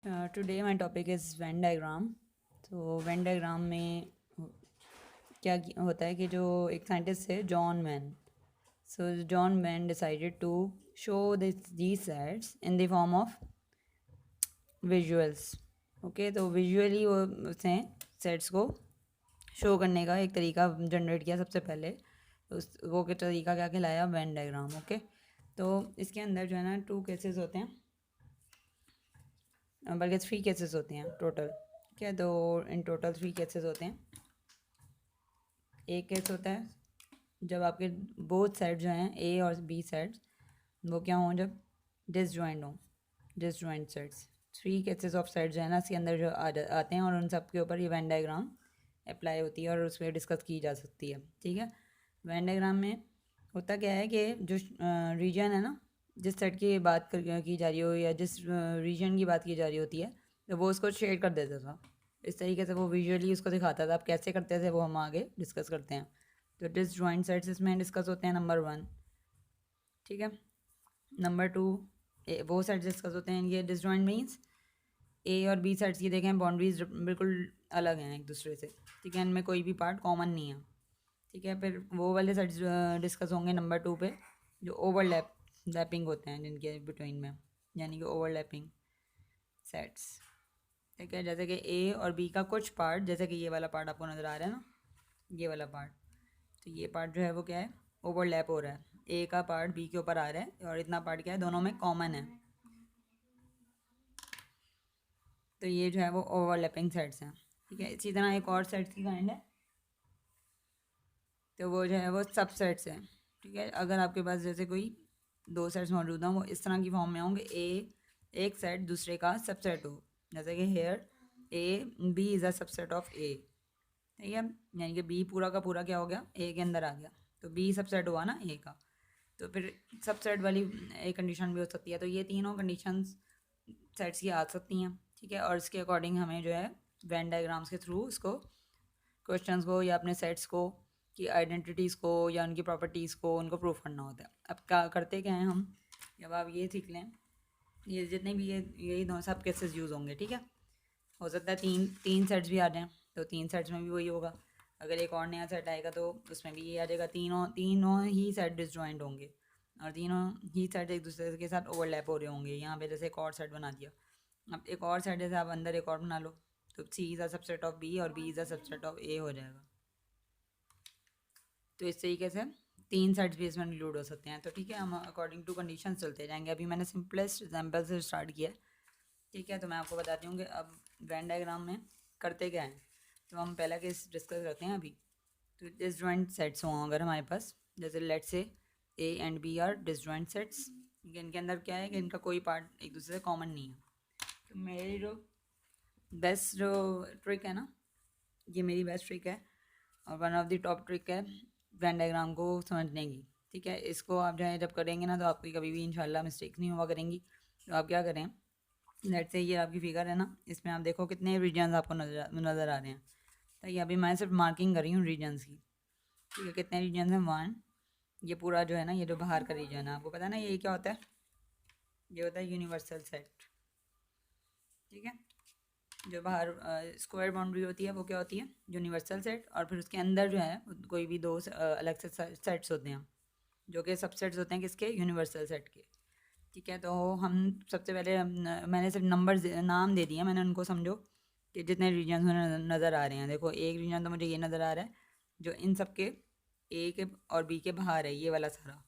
Today my topic is Venn diagram. तो Venn diagram में क्या होता है कि जो एक साइंटिस्ट है John Venn, so John Venn decided to show these sets in the form of visuals. Okay, तो विजुअली वो उसने सेट्स को शो करने का एक तरीका जनरेट किया सबसे पहले। वो के तरीका क्या कहलाया? Venn diagram. ओके, तो इसके अंदर जो है ना 2 केसेस होते हैं, बल्कि 3 केसेस होते हैं टोटल। ठीक है, तो इन टोटल 3 केसेस होते हैं। एक केस होता है जब आपके बोथ साइड जो हैं ए और बी साइड्स वो क्या हों, जब डिसजॉइंट हों, disjoint sets. 3 cases of set जो है ना इसके अंदर जो आते हैं, और उन सब के ऊपर ये वेन डायग्राम अप्लाई होती है और उस पर डिस्कस की जा सकती है। ठीक है, वेन डायग्राम में होता क्या है कि जो रीजन है ना, जिस सेट की बात की जा रही हो या जिस रीजन की बात की जा रही होती है, तो वो उसको शेड कर देता था। इस तरीके से वो विजुअली उसको दिखाता था। अब कैसे करते थे वो हम आगे डिस्कस करते हैं। तो डिसजॉइंट सेट्स इसमें डिस्कस होते हैं, नंबर 1। ठीक है, नंबर 2 वो सेट्स डिस्कस होते हैं। ये डिसजॉइंट मीन्स ए और बी सेट्स की देखें बाउंड्रीज बिल्कुल अलग हैं एक दूसरे से। ठीक है, इनमें कोई भी पार्ट कॉमन नहीं है। ठीक है, फिर वो वाले सेट्स डिस्कस होंगे नंबर 2 पे, जो लैपिंग होते हैं जिनके बिटवीन में, यानी कि ओवरलैपिंग सेट्स। ठीक है, जैसे कि ए और बी का कुछ पार्ट, जैसे कि ये वाला पार्ट आपको नज़र आ रहा है ना, ये वाला पार्ट, तो ये पार्ट जो है वो क्या है? ओवरलैप हो रहा है। ए का पार्ट बी के ऊपर आ रहा है और इतना पार्ट क्या है, दोनों में कॉमन है। तो ये जो है वो ओवरलैपिंग सेट्स हैं। ठीक है, इसी तरह एक और सेट्स की काइंड है, तो वो जो है वो सब सेट्स हैं। ठीक है, अगर आपके पास जैसे कोई 2 सेट्स मौजूद हों, वो इस तरह की फॉर्म में होंगे, ए एक सेट दूसरे का सबसेट हो, जैसे कि here A B is a subset of A. ठीक है, यानी कि बी पूरा का पूरा क्या हो गया? ए के अंदर आ गया, तो बी सबसेट हुआ ना ए का। तो फिर सबसेट वाली एक कंडीशन भी हो सकती है। तो ये तीनों कंडीशंस सेट्स की आ सकती हैं। ठीक है, और इसके अकॉर्डिंग हमें जो है वेन डायग्राम्स के थ्रू उसको क्वेश्चंस को या अपने सेट्स को की आइडेंटिटीज़ को या उनकी प्रॉपर्टीज़ को उनको प्रूफ करना होता है। अब क्या करते क्या हैं हम, जब आप ये सीख लें, ये जितने भी यही दो सब केसेस यूज़ होंगे। ठीक है, हो सकता है तीन तीन सेट्स भी आ जाएँ, तो 3 सेट्स में भी वही होगा। अगर एक और नया सेट आएगा तो उसमें भी ये आ जाएगा। तीनों तीनों ही सेट डिसजॉइंट होंगे और तीनों ही सेट एक दूसरे के साथ ओवरलैप हो रहे होंगे। यहाँ पे जैसे एक और सेट बना दिया, अब एक और सेट जैसे आप अंदर एक और बना लो, तो C is a subset of B और B is a subset of A हो जाएगा। तो इस तरीके से 3 सेट्स भी इसमें इंक्लूड हो सकते हैं। तो ठीक है, हम अकॉर्डिंग टू कंडीशन चलते जाएंगे। अभी मैंने सिंपलेस्ट एग्जाम्पल से स्टार्ट किया है। ठीक है, तो मैं आपको बताती हूँ कि अब वेन डायग्राम में करते क्या हैं। तो हम पहला केस डिस्कस करते हैं अभी। तो डिसजॉइंट सेट्स हों अगर हमारे पास, जैसे let say A and B are disjoint sets. इनके अंदर क्या है कि इनका कोई पार्ट एक दूसरे से कॉमन नहीं है। तो मेरी जो बेस्ट जो ट्रिक है ना, ये मेरी बेस्ट ट्रिक है और one of the top trick है वेन डायग्राम को समझने की। ठीक है, इसको आप जो है जब करेंगे ना, तो आपकी कभी भी इंशाल्लाह मिस्टेक नहीं हुआ करेंगी। तो आप क्या करें, लेट से ये आपकी फिगर है ना, इसमें आप देखो कितने रीजन्स आपको नज़र आ रहे हैं। तो ये अभी मैं सिर्फ मार्किंग कर रही हूँ रीजन्स की। ठीक है, कितने रीजन्स हैं? 1। ये पूरा जो है ना, ये जो बाहर का रीजन है, आपको पता है ना ये क्या होता है? ये होता है यूनिवर्सल सेट। ठीक है, जो बाहर स्क्वायर बाउंड्री होती है वो क्या होती है? Universal set. और फिर उसके अंदर जो है कोई भी दो अलग से सेट्स होते हैं, जो कि सबसेट्स होते हैं किसके? यूनिवर्सल सेट के। ठीक है, तो हम सबसे पहले मैंने सिर्फ नंबर नाम दे दिया मैंने उनको, समझो कि जितने रीजन नज़र आ रहे हैं। देखो एक रीजन तो मुझे ये नज़र आ रहा है जो इन सब के ए के और बी के बाहर है, ये वाला सारा।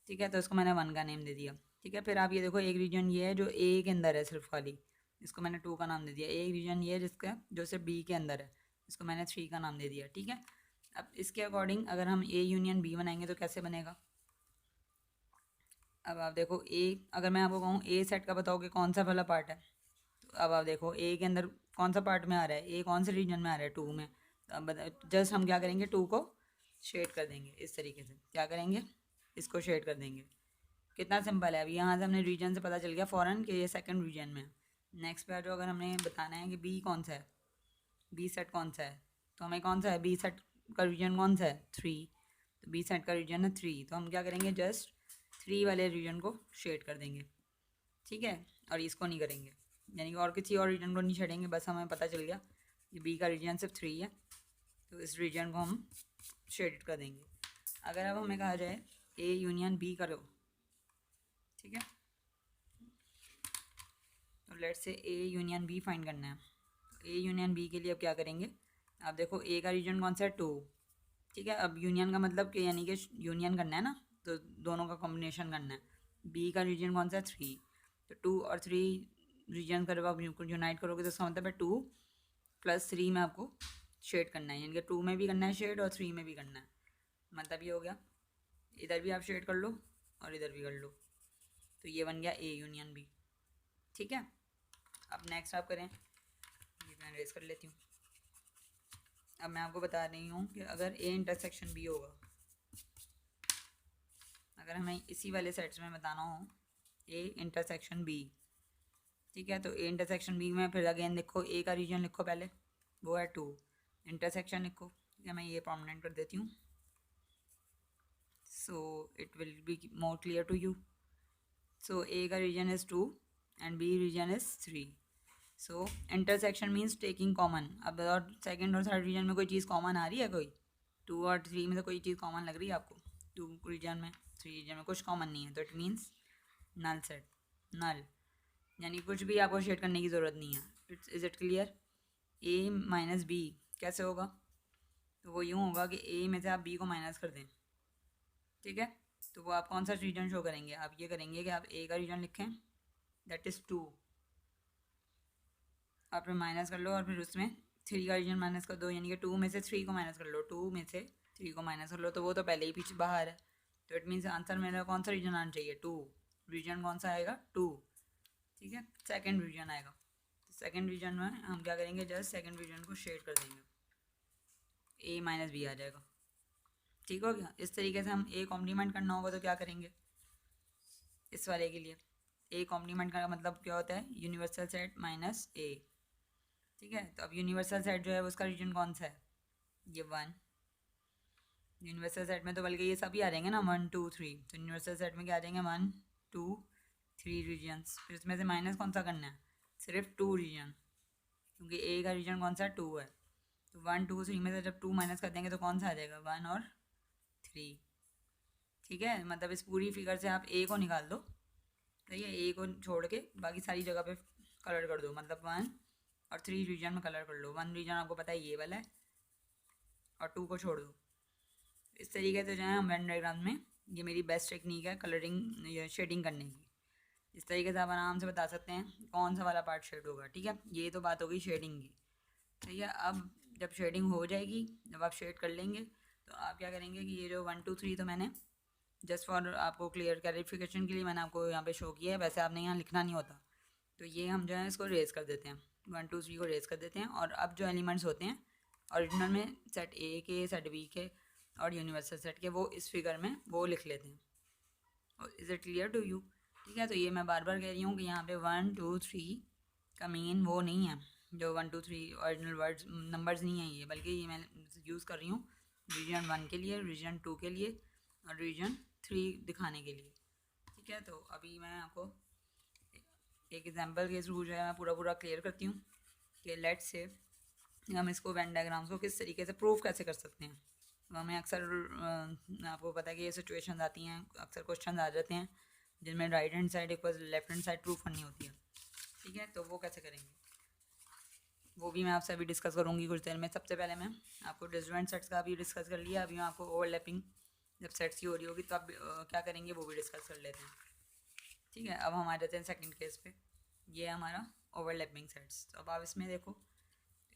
ठीक है, तो इसको मैंने 1 का नेम दे दिया। ठीक है, फिर आप ये देखो एक रीजन ये है जो ए के अंदर है सिर्फ खाली, इसको मैंने 2 का नाम दे दिया। एक रीजन ये है जिसका जो सिर्फ बी के अंदर है, इसको मैंने 3 का नाम दे दिया। ठीक है, अब इसके अकॉर्डिंग अगर हम ए यूनियन बी बनाएंगे तो कैसे बनेगा? अब आप देखो ए, अगर मैं आपको कहूँ ए सेट का बताओ कि कौन सा वाला पार्ट है, तो अब आप देखो ए के अंदर कौन सा पार्ट में आ रहा है? ए कौन से रीजन में आ रहा है? 2 में। तो अब जस्ट हम क्या करेंगे, 2 को शेड कर देंगे इस तरीके से। क्या करेंगे? इसको शेड कर देंगे। कितना सिंपल है। अभी यहाँ से हमने रीजन से पता चल गया फ़ौरन कि ये सेकंड रीजन में है। नेक्स्ट पे आ जाओ, अगर हमने बताना है कि बी कौन सा है, बी सेट कौन सा है, तो हमें कौन सा है? बी सेट का रीजन कौन सा है? 3। तो बी सेट का रीजन है 3, तो हम क्या करेंगे, जस्ट 3 वाले रीजन को शेड कर देंगे। ठीक है, और इसको नहीं करेंगे। यानी कि और किसी और रीजन को नहीं छेड़ेंगे, बस हमें पता चल गया कि बी का रीजन सिर्फ 3 है, तो इस रीजन को हम शेड कर देंगे। अगर अब हमें कहा जाए ए यूनियन बी करो, ठीक है, तो let's say A union B find करना है। ए यूनियन बी के लिए अब क्या करेंगे, आप देखो ए का रीजन कौन सा है 2, ठीक है। अब यूनियन का मतलब कि यानी कि यूनियन करना है ना, तो दोनों का कॉम्बिनेशन करना है। बी का रीजन कौन सा है 3, तो 2 और 3 रीजन करो आप यूनाइट करोगे तो इसका मतलब है 2 + 3 में आपको शेड करना है, यानी कि 2 में भी करना है शेड और 3 में भी करना है। मतलब ये हो गया, इधर भी आप शेड कर लो और इधर भी कर लो, तो ये बन गया ए यूनियन बी, ठीक है। अब नेक्स्ट आप करें, ये मैं रेस कर लेती हूँ। अब मैं आपको बता रही हूँ कि अगर ए इंटरसेक्शन बी होगा, अगर हमें इसी वाले सेट्स में बताना हो ए इंटरसेक्शन बी, ठीक है, तो ए इंटरसेक्शन बी में फिर अगेन देखो ए का रीजन लिखो पहले, वो है 2, इंटरसेक्शन लिखो, ठीक है। मैं ये प्रोमिनेंट कर देती हूँ, so it will be more clear to you. So A का region is 2 and B region is 3। So intersection means taking common. अब और सेकेंड और थर्ड रीजन में कोई चीज़ कॉमन आ रही है, कोई 2 और 3 में से कोई चीज़ कॉमन लग रही है आपको? 2 रीजन में 3 रीजन में कुछ कॉमन नहीं है, तो इट मीन्स नल सेट, नल, यानी कुछ भी आपको शेड करने की ज़रूरत नहीं है। Is it clear? A minus B कैसे होगा? तो वो यूँ होगा कि ए में से आप बी को माइनस कर दें, ठीक है। तो वो आप कौन सा रीजन शो करेंगे? आप ये करेंगे कि आप ए का रीजन लिखें, दैट इज़ 2, और फिर माइनस कर लो, और फिर उसमें 3 का रीजन माइनस कर दो, यानी कि 2 में से 3 को माइनस कर लो, 2 में से 3 को माइनस कर लो, तो वो तो पहले ही पीछे बाहर है, तो इट मीन्स आंसर मेरा कौन सा रीजन आना चाहिए? 2। रीजन कौन सा आएगा? 2, ठीक है। सेकेंड रीजन आएगा, तो सेकेंड रीजन में हम क्या करेंगे, जस्ट सेकेंड रीजन को शेड कर देंगे, ए माइनस बी आ जाएगा, ठीक हो गया। इस तरीके से हम ए कॉम्प्लीमेंट करना होगा तो क्या करेंगे इस वाले के लिए? ए कॉम्प्लीमेंट का मतलब क्या होता है? यूनिवर्सल सेट माइनस ए, ठीक है। तो अब यूनिवर्सल सेट जो है उसका रीजन कौन सा है? ये 1। यूनिवर्सल सेट में तो बल्कि ये सभी आ जाएंगे ना, 1 2 3, तो यूनिवर्सल सेट में क्या आ जाएंगे? 1 2 3 रीजन्स। फिर इसमें से माइनस कौन सा करना है? सिर्फ 2 रीजन, क्योंकि ए का रीजन कौन सा? 2 है, तो 1 2 3 में से जब 2 माइनस कर देंगे तो कौन सा आ जाएगा? 1 और 3, ठीक है। मतलब इस पूरी फिगर से आप ए को निकाल दो, सही है। ए को छोड़ के बाकी सारी जगह पे कलर कर दो, मतलब 1 और 3 रीजन में कलर कर लो। 1 रीजन आपको पता है ये वाला है, और 2 को छोड़ दो। इस तरीके से जो है हम वेन डायग्राम में, ये मेरी बेस्ट टेक्निक है कलरिंग या शेडिंग करने की। इस तरीके से आप आराम से बता सकते हैं कौन सा वाला पार्ट शेड होगा, ठीक है। ये तो बात हो गई शेडिंग की, ठीक है। अब जब शेडिंग हो जाएगी, जब आप शेड कर लेंगे, तो आप क्या करेंगे कि ये जो 1 2 3 तो मैंने जस्ट फॉर आपको क्लियर क्लैरिफिकेशन के लिए मैंने आपको यहाँ पे शो किया है, वैसे आपने यहाँ लिखना नहीं होता। तो ये हम जो है इसको रेज कर देते हैं, 1 2 3 को रेज कर देते हैं, और अब जो एलिमेंट्स होते हैं ओरिजिनल में सेट ए के, सेट बी के और यूनिवर्सल सेट के, वो इस फिगर में वो लिख लेते हैं। और is it clear to you? ठीक है। तो ये मैं बार बार कह रही हूँ कि यहाँ पे 1 2 3 का मीन वो नहीं है, जो 1 2 3 ओरिजिनल वर्ड्स नंबर्स नहीं है ये, बल्कि ये मैं यूज़ कर रही हूँ रीजन 1 के लिए, रीजन 2 के लिए और रीजन 3 दिखाने के लिए, ठीक है। तो अभी मैं आपको एक एग्जांपल के थ्रू जो है मैं पूरा क्लियर करती हूँ कि लेट्स से हम इसको वेन डायग्राम्स को किस तरीके से प्रूव कैसे कर सकते हैं। तो हमें अक्सर आपको पता है कि ये सिचुएशंस आती हैं, अक्सर क्वेश्चन आ जाते हैं जिनमें right hand side equal left hand side prove करनी होती है, ठीक है। तो वो कैसे करेंगे वो भी मैं आपसे अभी डिस्कस करूँगी कुछ देर में। सबसे पहले मैं आपको डिसजॉइंट सेट्स का भी डिस्कस कर लिया, अभी मैं आपको ओवरलैपिंग जब सेट्स की हो रही होगी तो आप क्या करेंगे वो भी डिस्कस कर लेते हैं, ठीक है। अब हम आ जाते हैं सेकंड केस पे, ये है हमारा ओवरलैपिंग सेट्स। तो अब आप इसमें देखो,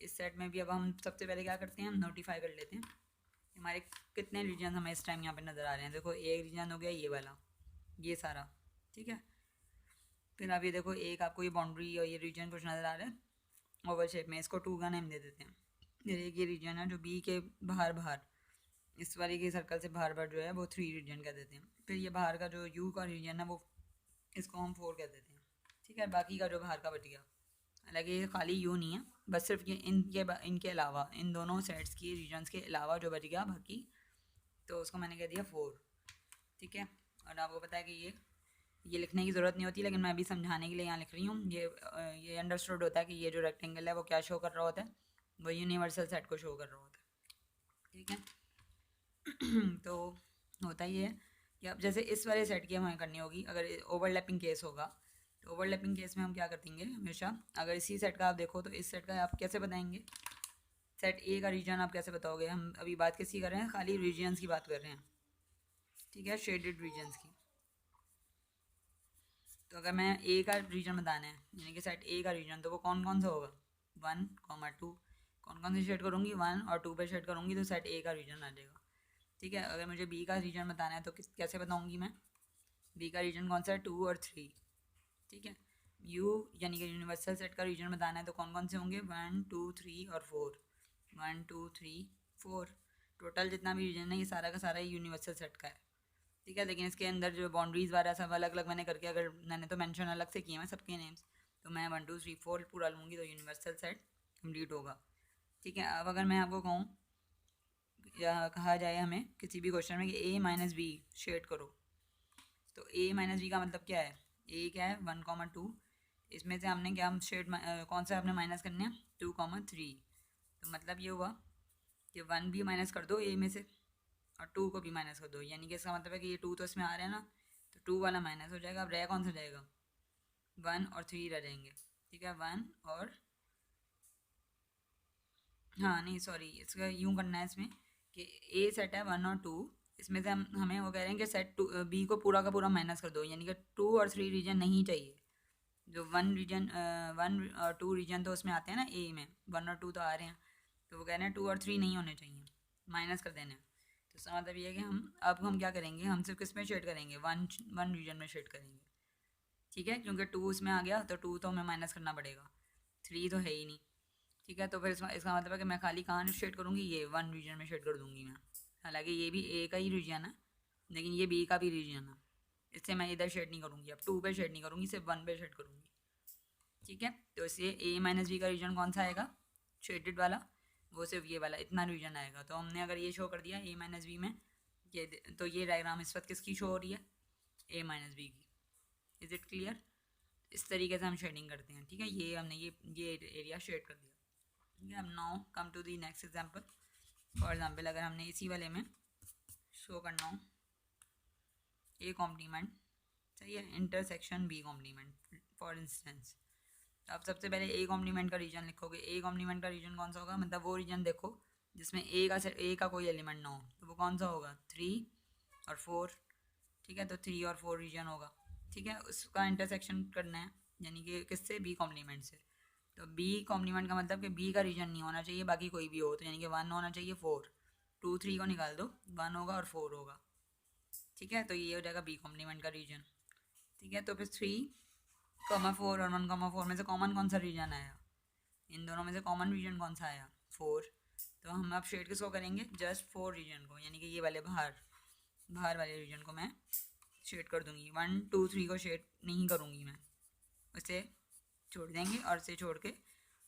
इस सेट में भी अब हम सबसे पहले क्या करते हैं, हम नोटिफाई कर लेते हैं हमारे कितने रीजन हमें इस टाइम यहाँ पे नज़र आ रहे हैं। देखो एक रीजन हो गया ये वाला, ये सारा, ठीक है। फिर आप ये देखो एक आपको ये बाउंड्री और ये रीजन कुछ नज़र आ रहा है ओवल शेप में, इसको 2 का नेम दे देते हैं। फिर एक ये रीजन है जो बी के बाहर इस वाले के सर्कल से बाहर जो है वो 3 रीजन कह देते हैं। फिर ये बाहर का जो यू का रीजन है वो इसको हम 4 कह देते हैं, ठीक है। बाकी का जो बाहर का बच गया, हालांकि ये खाली यू नहीं है, बस सिर्फ ये इनके अलावा, इन दोनों सेट्स की रीजन्स के अलावा जो बच गया बाकी, तो उसको मैंने कह दिया 4, ठीक है। और आपको पता है कि ये ये लिखने की ज़रूरत नहीं होती, लेकिन मैं अभी समझाने के लिए यहाँ लिख रही हूँ। ये अंडरस्टूड होता है कि ये जो रेक्टेंगल है वो क्या शो कर रहा होता है, वो यूनिवर्सल सेट को शो कर रहा होता है, ठीक है। तो होता ये है कि अब जैसे इस वाले सेट की हमें करनी होगी, अगर ओवरलैपिंग केस होगा तो ओवरलैपिंग केस में हम क्या करतेंगे हमेशा, अगर इसी सेट का आप देखो तो इस सेट का आप कैसे बताएंगे, सेट ए का रीजन आप कैसे बताओगे, हम अभी बात किसकी कर रहे हैं, खाली रीजन्स की बात कर रहे हैं, ठीक है, शेडेड रीजन्स की। तो अगर मैं ए का रीजन बताना है, यानी कि सेट ए का रीजन, तो वो कौन कौन सा होगा, 1, 2, कौन कौन से शेड करूँगी, 1 और 2 पे शेड करूँगी तो सेट ए का रीजन आ जाएगा, ठीक है। अगर मुझे बी का रीजन बताना है तो कैसे बताऊँगी मैं, बी का रीजन कौन सा है, 2 और 3, ठीक है। यू यानी कि यूनिवर्सल सेट का रीजन बताना है तो कौन कौन से होंगे, 1, 2, 3 और 4, 1, 2, 3, 4, टोटल जितना भी रीजन है ये सारा का सारा यूनिवर्सल सेट का है, ठीक है। लेकिन इसके अंदर जो बाउंड्रीज वगैरह सब अलग अलग मैंने करके, अगर मैंने तो मेंशन अलग से किए हैं सबके नेम्स, तो मैं 1, 2, 3, 4 पूरा लूँगी तो यूनिवर्सल सेट कंप्लीट होगा, ठीक है। अब अगर मैं आपको कहूँ या कहा जाए हमें किसी भी क्वेश्चन में कि ए माइनस बी शेड करो, तो ए माइनस बी का मतलब क्या है, ए क्या है 1, 2, इसमें से हमने क्या शेड कौन सा आपने माइनस करने हैं, 2, 3, तो मतलब ये हुआ कि 1 भी माइनस कर दो ए में से और 2 को भी माइनस कर दो, यानी कि इसका मतलब है कि ये 2 तो इसमें आ रहे हैं ना, तो 2 वाला माइनस हो जाएगा, अब रह कौन सा जाएगा, 1 और 3 रह जाएंगे, ठीक है। 1 और हाँ नहीं सॉरी, इसका यूँ करना है इसमें कि ए सेट है 1 और 2, इसमें से हम हमें वो कह रहे हैं कि सेट टू बी को पूरा का पूरा माइनस कर दो, यानी कि 2 और 3 रीजन नहीं चाहिए, जो 1 और 2 रीजन तो उसमें आते हैं ना ए में, 1 और 2 तो आ रहे हैं, तो वो कह रहे हैं 2 और 3 नहीं होने चाहिए, माइनस कर देने हैं। तो इसका मतलब ये है कि हम क्या करेंगे, हम सिर्फ किस में शेड करेंगे, वन वन रीजन में शेड करेंगे, ठीक है, क्योंकि 2 उसमें आ गया तो 2 तो हमें माइनस करना पड़ेगा, 3 तो है ही नहीं, ठीक है। तो फिर इसका मतलब है कि मैं खाली कहाँ शेड करूँगी, ये 1 रीजन में शेड कर दूँगी मैं, हालांकि ये भी ए का ही रीजन है लेकिन ये बी का भी रीजन है, इससे मैं इधर शेड नहीं करूँगी, अब 2 पे शेड नहीं करूँगी, सिर्फ 1 पे शेड करूँगी, ठीक है। तो इसलिए ए माइनस बी का रीजन कौन सा आएगा, शेडेड वाला, वो सिर्फ ये वाला इतना रीजन आएगा। तो हमने अगर ये शो कर दिया ए माइनस बी में, ये तो ये डायग्राम इस वक्त किसकी शो हो रही है, ए माइनस बी की, इज़ इट क्लियर। इस तरीके से हम शेडिंग करते हैं, ठीक है। ये हमने ये एरिया शेड कर दिया, ठीक है। अब now come to the next example. For example अगर हमने इसी वाले में शो करना हो ए कॉम्प्लीमेंट, सही है, intersection B complement for instance, अब सबसे पहले ए कॉम्प्लीमेंट का रीजन लिखोगे, ए कॉम्प्लीमेंट का रीजन कौन सा होगा, मतलब वो रीजन देखो जिसमें ए का कोई एलिमेंट ना हो, तो वो कौन सा होगा, 3 और 4, ठीक है। तो 3 और 4 रीजन होगा, ठीक है, उसका इंटरसेक्शन करना है, यानी कि किससे, बी कॉम्प्लीमेंट से। तो बी कॉम्प्लीमेंट का मतलब कि बी का रीजन नहीं होना चाहिए, बाकी कोई भी हो, तो यानी कि 1 होना चाहिए, 4, 2, 3 को निकाल दो, 1 होगा और 4 होगा, ठीक है। तो ये हो जाएगा बी कॉम्प्लीमेंट का रीजन, ठीक है। तो फिर 3, 4 और 1, 4 में से कॉमन कौन सा रीजन आया, इन दोनों में से कॉमन रीजन कौन सा आया, 4, तो हम अब शेड किसको करेंगे, जस्ट 4 रीजन को, यानी कि ये वाले बाहर वाले रीजन को मैं शेड कर दूंगी, 1, 2, 3 को शेड नहीं करूँगी मैं, उसे छोड़ देंगे और इसे छोड़ के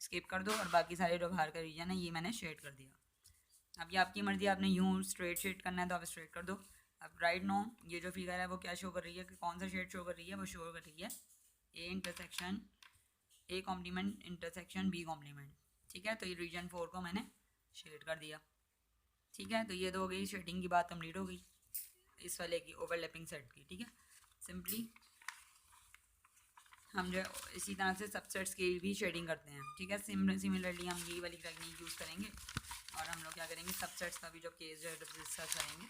स्किप कर दो, और बाकी सारे जो बाहर का रीजन है ये मैंने शेड कर दिया। अब ये आपकी मर्जी, आपने यूँ स्ट्रेट शेड करना है तो आप स्ट्रेट कर दो। अब राइट नो ये जो फिगर है वो क्या शो कर रही है, कि कौन सा शेड शो कर रही है, वो शो कर रही है A intersection A complement intersection B complement, ठीक है। तो ये रीजन 4 को मैंने शेड कर दिया, ठीक है। तो ये तो हो गई शेडिंग की बात, कंप्लीट हो गई इस वाले की ओवरलैपिंग सेट की, ठीक है। सिंपली हम जो है इसी तरह से सबसेट्स की भी शेडिंग करते हैं, ठीक है। सिमिलरली हम यही वाली टेक्निक यूज़ करेंगे और हम लोग क्या करेंगे, सबसेट्स का भी जो केस जो है डिस्कस करेंगे,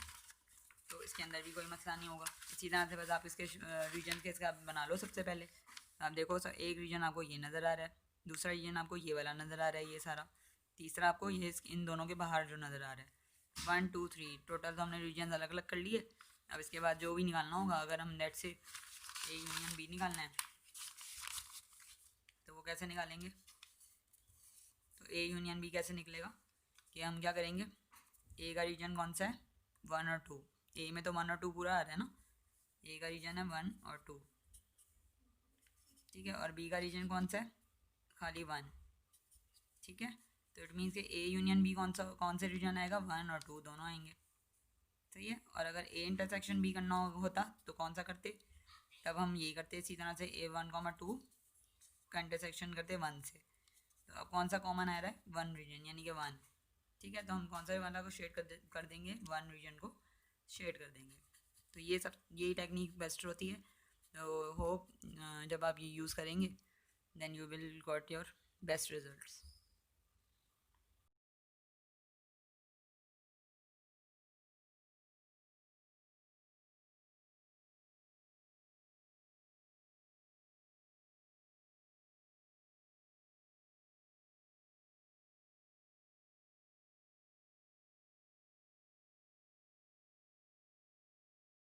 तो इसके अंदर भी कोई मसला नहीं होगा। इसी तरह से बस आप इसके रीजन के इसका बना लो। सबसे पहले आप देखो सर, एक रीजन आपको ये नज़र आ रहा है, दूसरा रीजन आपको ये वाला नज़र आ रहा है, ये सारा, तीसरा आपको ये इन दोनों के बाहर जो नज़र आ रहा है, 1, 2, 3 टोटल तो हमने रीजन अलग अलग कर लिए। अब इसके बाद जो भी निकालना होगा, अगर हम नेट से ए यूनियन बी निकालना है तो वो कैसे निकालेंगे, तो ए यूनियन बी कैसे निकलेगा, कि हम क्या करेंगे, ए का रीजन कौन सा है, 1 और 2, ए में तो 1 और 2 पूरा आ रहा है ना, ए का रीजन है 1 और 2, ठीक है। और बी का रीजन कौन सा है, खाली 1, ठीक है। तो इट मीन्स कि ए यूनियन बी कौन से रीजन आएगा, 1 और 2 दोनों आएंगे, सही है। और अगर ए इंटरसेक्शन बी करना होता तो कौन सा करते, तब हम ये करते हैं इसी तरह से A1, 2 का इंटरसेक्शन करते हैं 1 से। तो अब कौन सा कॉमन आ रहा है, 1 रीजन यानी कि 1, ठीक है। तो हम कौन सा वाला को शेड कर देंगे, 1 रीजन को शेड कर देंगे। तो ये सब यही टेक्निक बेस्ट होती है। तो होप जब आप ये यूज़ करेंगे then you will got your best results.